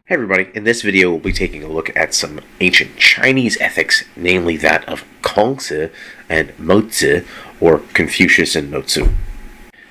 Hey everybody, in this video we'll be taking a look at some ancient Chinese ethics, namely that of Kongzi and Mozi, or Confucius and Mozi.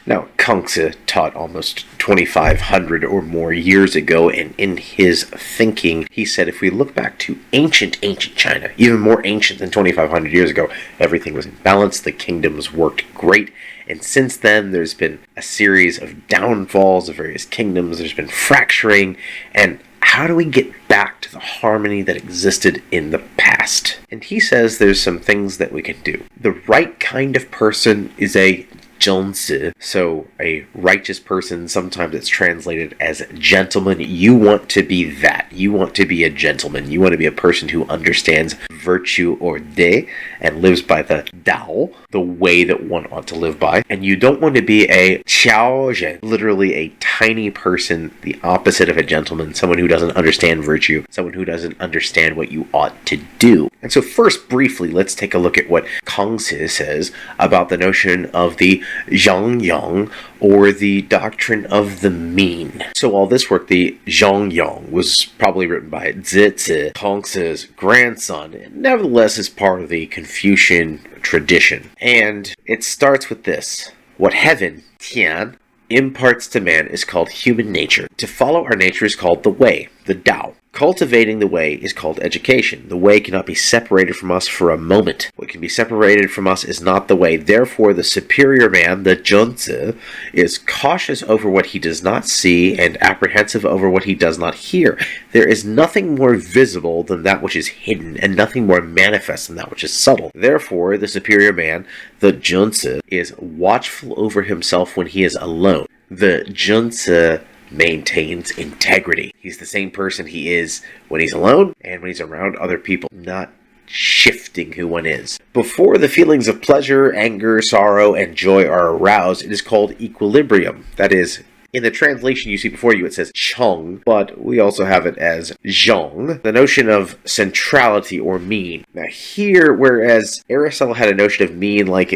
Now, Kongzi taught almost 2,500 or more years ago, and in his thinking, he said if we look back to ancient China, even more ancient than 2,500 years ago, everything was in balance, the kingdoms worked great, and since then there's been a series of downfalls of various kingdoms, there's been fracturing, and how do we get back to the harmony that existed in the past? And he says there's some things that we can do. The right kind of person is a Kongzi, so a righteous person. Sometimes it's translated as gentleman. You want to be that. You want to be a gentleman. You want to be a person who understands virtue or de and lives by the Dao, the way that one ought to live by. And you don't want to be a qiao, literally a tiny person, the opposite of a gentleman, someone who doesn't understand virtue, someone who doesn't understand what you ought to do. And so first, briefly, let's take a look at what Kongzi says about the notion of the Zhang, or the doctrine of the mean. So all this work, the Zhang was probably written by Zi, Kongzi's grandson, and nevertheless is part of the Confucian tradition. And it starts with this: what heaven, Tian, imparts to man is called human nature. To follow our nature is called the way, the Tao. Cultivating the way is called education. The way cannot be separated from us for a moment. What can be separated from us is not the way. Therefore, the superior man, the Kongzi, is cautious over what he does not see and apprehensive over what he does not hear. There is nothing more visible than that which is hidden, and nothing more manifest than that which is subtle. Therefore, the superior man, the Kongzi, is watchful over himself when he is alone. The Kongzi maintains integrity. He's the same person he is when he's alone and when he's around other people, not shifting who one is. Before the feelings of pleasure, anger, sorrow, and joy are aroused, it is called equilibrium. That is, in the translation you see before you, it says Cheng, but we also have it as Zhong, the notion of centrality or mean. Now here, whereas Aristotle had a notion of mean like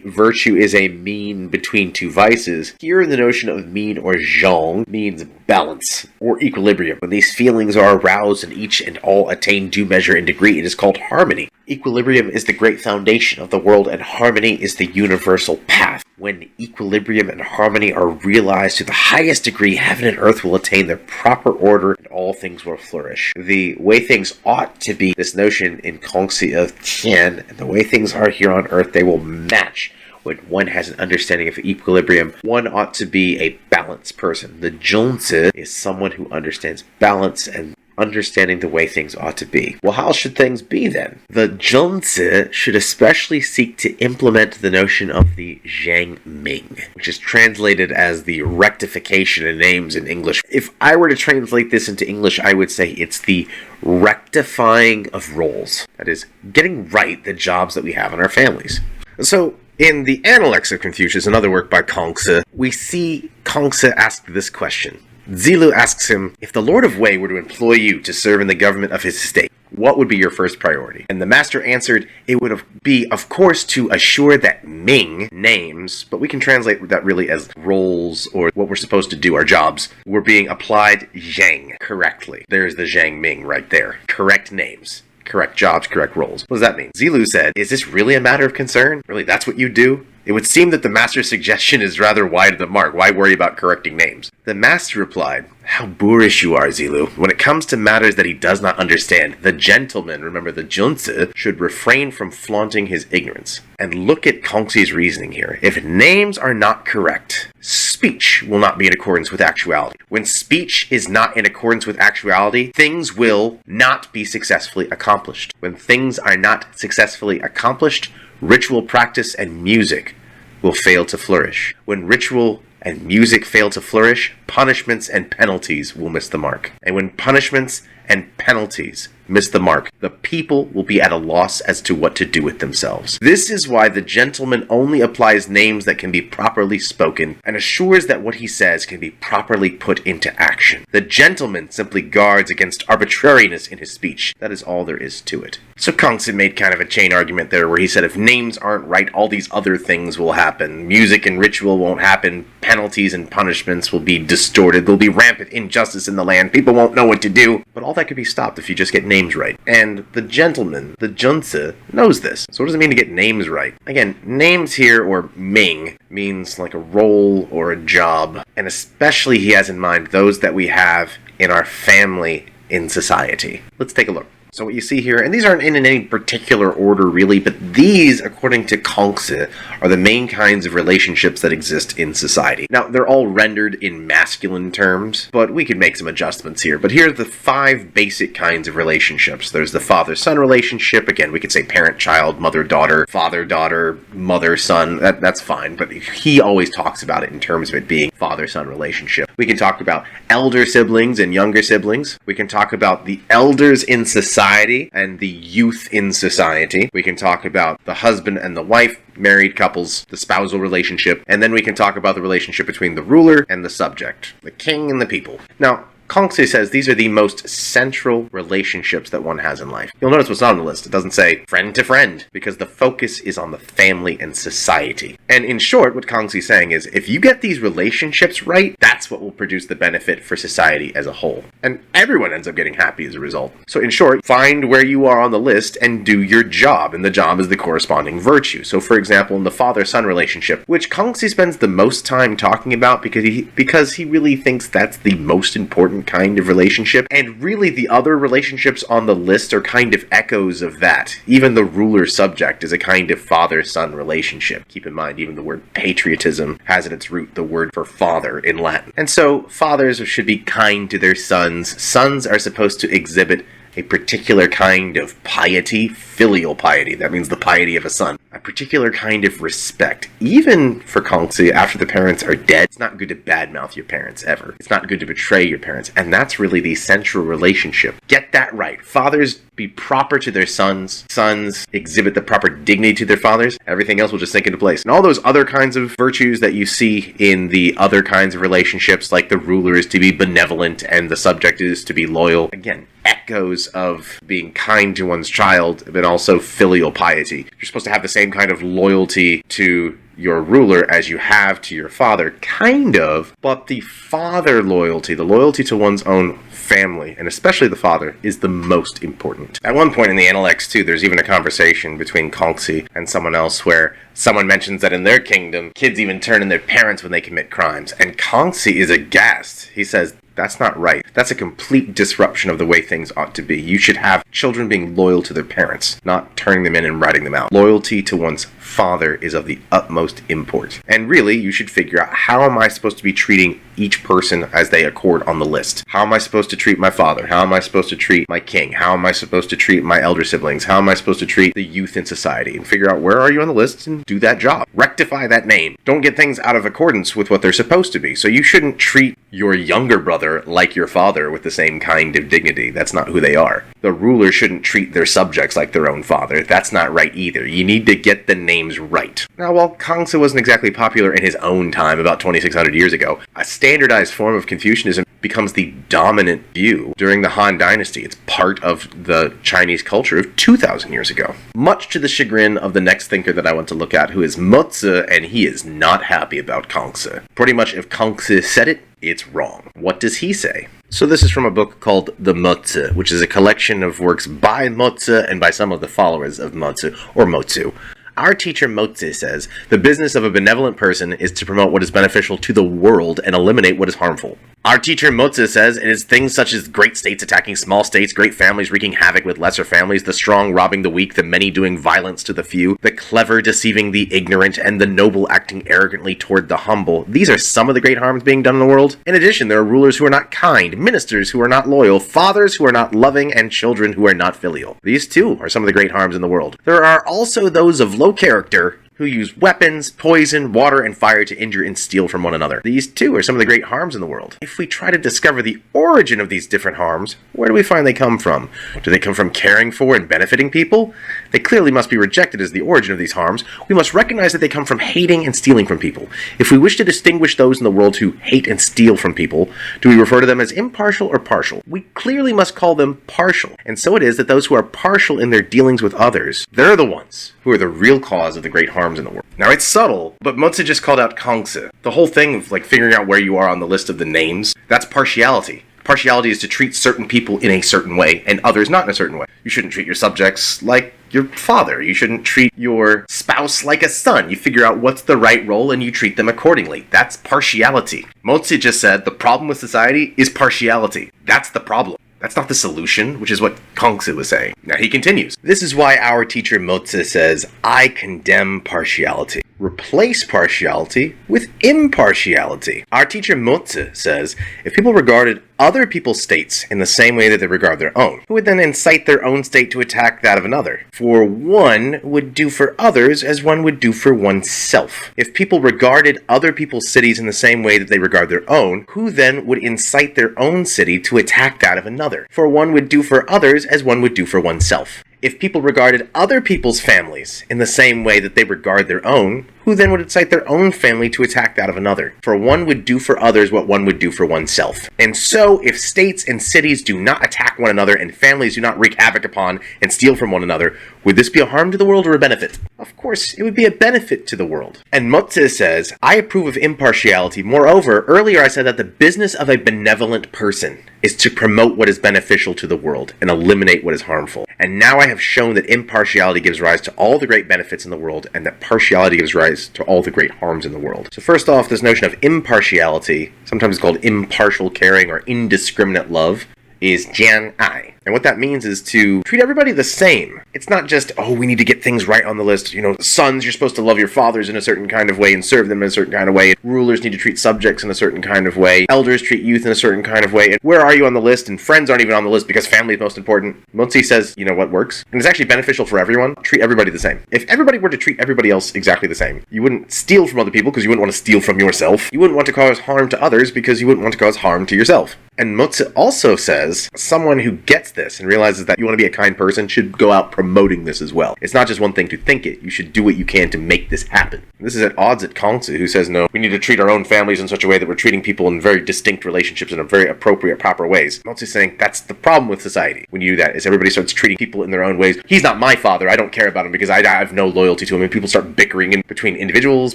virtue is a mean between two vices, here the notion of mean or Zhong means balance or equilibrium. When these feelings are aroused and each and all attain due measure and degree, it is called harmony. Equilibrium is the great foundation of the world, and harmony is the universal path. When equilibrium and harmony are realized to the highest degree, heaven and earth will attain their proper order and all things will flourish. The way things ought to be, this notion in Kongzi of Tian, and the way things are here on earth, they will match. When one has an understanding of equilibrium, one ought to be a balanced person. The Kongzi is someone who understands balance and understanding the way things ought to be. Well, how should things be then? The Kongzi should especially seek to implement the notion of the Zhang Ming, which is translated as the rectification in names in English. If I were to translate this into English, I would say it's the rectifying of roles. That is, getting right the jobs that we have in our families. So, in the Analects of Confucius, another work by Kongzi, we see Kongzi ask this question. Zilu asks him, if the Lord of Wei were to employ you to serve in the government of his state, what would be your first priority? And the master answered, it would be, of course, to assure that Ming, names, but we can translate that really as roles or what we're supposed to do, our jobs, were being applied Zhang correctly. There's the Zhang Ming right there. Correct names. Correct jobs, correct roles. What does that mean? Zilu said, is this really a matter of concern? Really, that's what you do? It would seem that the master's suggestion is rather wide of the mark. Why worry about correcting names? The master replied, how boorish you are, Zilu. When it comes to matters that he does not understand, the gentleman, remember the Kongzi, should refrain from flaunting his ignorance. And look at Kongzi's reasoning here. If names are not correct, speech will not be in accordance with actuality. When speech is not in accordance with actuality, things will not be successfully accomplished. When things are not successfully accomplished, ritual practice and music will fail to flourish. When ritual and music fail to flourish, punishments and penalties will miss the mark. And when punishments and penalties miss the mark, the people will be at a loss as to what to do with themselves. This is why the gentleman only applies names that can be properly spoken and assures that what he says can be properly put into action. The gentleman simply guards against arbitrariness in his speech. That is all there is to it. So Kongzi made kind of a chain argument there where he said if names aren't right, all these other things will happen. Music and ritual won't happen. Penalties and punishments will be distorted. There'll be rampant injustice in the land. People won't know what to do. But all that could be stopped if you just get names right. And the gentleman, the junzi, knows this. So what does it mean to get names right? Again, names here, or Ming, means like a role or a job. And especially he has in mind those that we have in our family in society. Let's take a look. So what you see here, and these aren't in any particular order really, but these, according to Kongzi, are the main kinds of relationships that exist in society. Now, they're all rendered in masculine terms, but we could make some adjustments here. But here are the 5 basic kinds of relationships. There's the father-son relationship. Again, we could say parent-child, mother-daughter, father-daughter, mother-son. That's fine, but he always talks about it in terms of it being father-son relationship. We can talk about elder siblings and younger siblings. We can talk about the elders in society and the youth in society. We can talk about the husband and the wife, married couples, the spousal relationship, and then we can talk about the relationship between the ruler and the subject, the king and the people. Now, Kongzi says these are the most central relationships that one has in life. You'll notice what's not on the list. It doesn't say friend to friend, because the focus is on the family and society. And in short, what Kongzi's saying is, if you get these relationships right, that's what will produce the benefit for society as a whole. And everyone ends up getting happy as a result. So in short, find where you are on the list and do your job, and the job is the corresponding virtue. So for example, in the father-son relationship, which Kongzi spends the most time talking about because he really thinks that's the most important kind of relationship, and really the other relationships on the list are kind of echoes of that. Even the ruler-subject is a kind of father-son relationship. Keep in mind, even the word patriotism has at its root the word for father in Latin. And so fathers should be kind to their sons. Sons are supposed to exhibit a particular kind of piety, filial piety. That means the piety of a son. A particular kind of respect. Even for Kongzi, after the parents are dead, it's not good to badmouth your parents, ever. It's not good to betray your parents. And that's really the central relationship. Get that right. Fathers be proper to their sons. Sons exhibit the proper dignity to their fathers. Everything else will just sink into place. And all those other kinds of virtues that you see in the other kinds of relationships, like the ruler is to be benevolent and the subject is to be loyal. Again, echoes of being kind to one's child, but also filial piety. You're supposed to have the same kind of loyalty to your ruler as you have to your father, kind of, but the father loyalty, the loyalty to one's own family, and especially the father, is the most important. At one point in the Analects, too, there's even a conversation between Kongzi and someone else where someone mentions that in their kingdom, kids even turn in their parents when they commit crimes, and Kongzi is aghast. He says, that's not right. That's a complete disruption of the way things ought to be. You should have children being loyal to their parents, not turning them in and writing them out. Loyalty to one's father is of the utmost import. And really, you should figure out, how am I supposed to be treating each person as they accord on the list? How am I supposed to treat my father? How am I supposed to treat my king? How am I supposed to treat my elder siblings? How am I supposed to treat the youth in society? And figure out, where are you on the list, and do that job. Rectify that name. Don't get things out of accordance with what they're supposed to be. So you shouldn't treat your younger brother like your father with the same kind of dignity. That's not who they are. The ruler shouldn't treat their subjects like their own father. That's not right either. You need to get the names right. Now, while Kongzi wasn't exactly popular in his own time, about 2,600 years ago, a standardized form of Confucianism becomes the dominant view during the Han Dynasty. It's part of the Chinese culture of 2,000 years ago. Much to the chagrin of the next thinker that I want to look at, who is Mozi, and he is not happy about Kongzi. Pretty much, if Kongzi said it, it's wrong. What does he say? So this is from a book called The Mozi, which is a collection of works by Mozi and by some of the followers of Mozi, or Mozi. Our teacher Mozi says, the business of a benevolent person is to promote what is beneficial to the world and eliminate what is harmful. Our teacher Mozi says it is things such as great states attacking small states, great families wreaking havoc with lesser families, the strong robbing the weak, the many doing violence to the few, the clever deceiving the ignorant, and the noble acting arrogantly toward the humble. These are some of the great harms being done in the world. In addition, there are rulers who are not kind, ministers who are not loyal, fathers who are not loving, and children who are not filial. These too are some of the great harms in the world. There are also those of low character who use weapons, poison, water, and fire to injure and steal from one another. These too are some of the great harms in the world. If we try to discover the origin of these different harms, where do we find they come from? Do they come from caring for and benefiting people? They clearly must be rejected as the origin of these harms. We must recognize that they come from hating and stealing from people. If we wish to distinguish those in the world who hate and steal from people, do we refer to them as impartial or partial? We clearly must call them partial. And so it is that those who are partial in their dealings with others, they're the ones who are the real cause of the great harms in the world. Now, it's subtle, but Mozi just called out Kongzi. The whole thing of figuring out where you are on the list of the names, that's partiality. Partiality is to treat certain people in a certain way and others not in a certain way. You shouldn't treat your subjects like your father. You shouldn't treat your spouse like a son. You figure out what's the right role and you treat them accordingly. That's partiality. Mozi just said the problem with society is partiality. That's the problem. That's not the solution, which is what Kongzi was saying. Now he continues. This is why our teacher Mozi says, I condemn partiality. Replace partiality with impartiality. Our teacher Mozi says, if people regarded other people's states in the same way that they regard their own, who would then incite their own state to attack that of another? For one would do for others as one would do for oneself. If people regarded other people's cities in the same way that they regard their own, who then would incite their own city to attack that of another? For one would do for others as one would do for oneself. If people regarded other people's families in the same way that they regard their own, who then would incite their own family to attack that of another? For one would do for others what one would do for oneself. And so, if states and cities do not attack one another and families do not wreak havoc upon and steal from one another, would this be a harm to the world or a benefit? Of course, it would be a benefit to the world. And Mozi says, I approve of impartiality. Moreover, earlier I said that the business of a benevolent person is to promote what is beneficial to the world and eliminate what is harmful. And now I have shown that impartiality gives rise to all the great benefits in the world and that partiality gives rise to all the great harms in the world. So first off, this notion of impartiality, sometimes called impartial caring or indiscriminate love, is jian ai. And what that means is to treat everybody the same. It's not just, oh, we need to get things right on the list. You know, sons, you're supposed to love your fathers in a certain kind of way and serve them in a certain kind of way. Rulers need to treat subjects in a certain kind of way. Elders treat youth in a certain kind of way. And where are you on the list? And friends aren't even on the list because family is most important. Mozi says, you know what works? And it's actually beneficial for everyone. Treat everybody the same. If everybody were to treat everybody else exactly the same, you wouldn't steal from other people because you wouldn't want to steal from yourself. You wouldn't want to cause harm to others because you wouldn't want to cause harm to yourself. And Mozi also says, someone who gets this and realizes that you want to be a kind person should go out promoting this as well. It's not just one thing to think it. You should do what you can to make this happen. This is at odds at Kongzi, who says, no, we need to treat our own families in such a way that we're treating people in very distinct relationships in a very appropriate, proper ways. Mozi's saying that's the problem with society. When you do that, is everybody starts treating people in their own ways. He's not my father. I don't care about him because I have no loyalty to him. And people start bickering in between individuals,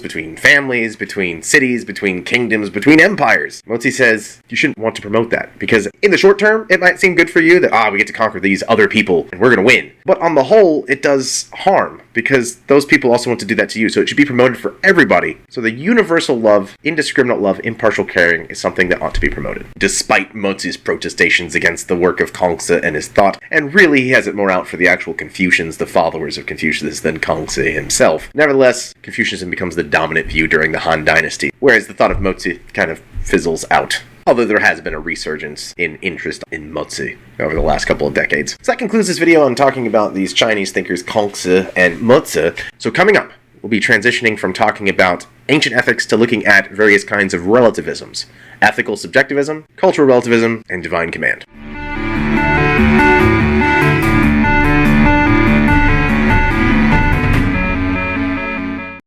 between families, between cities, between kingdoms, between empires. Mozi says you shouldn't want to promote that because in the short term, it might seem good for you that, we get to conquer these other people and we're going to win. But on the whole, it does harm because those people also want to do that to you. So it should be promoted for everybody. So the universal love, indiscriminate love, impartial caring is something that ought to be promoted. Despite Mozi's protestations against the work of Kongzi and his thought, and really he has it more out for the actual Confucians, the followers of Confucius, than Kongzi himself. Nevertheless, Confucianism becomes the dominant view during the Han Dynasty, whereas the thought of Mozi kind of fizzles out. Although there has been a resurgence in interest in Mozi over the last couple of decades. So that concludes this video on talking about these Chinese thinkers Kongzi and Mozi. So coming up, we'll be transitioning from talking about ancient ethics to looking at various kinds of relativisms. Ethical subjectivism, cultural relativism, and divine command.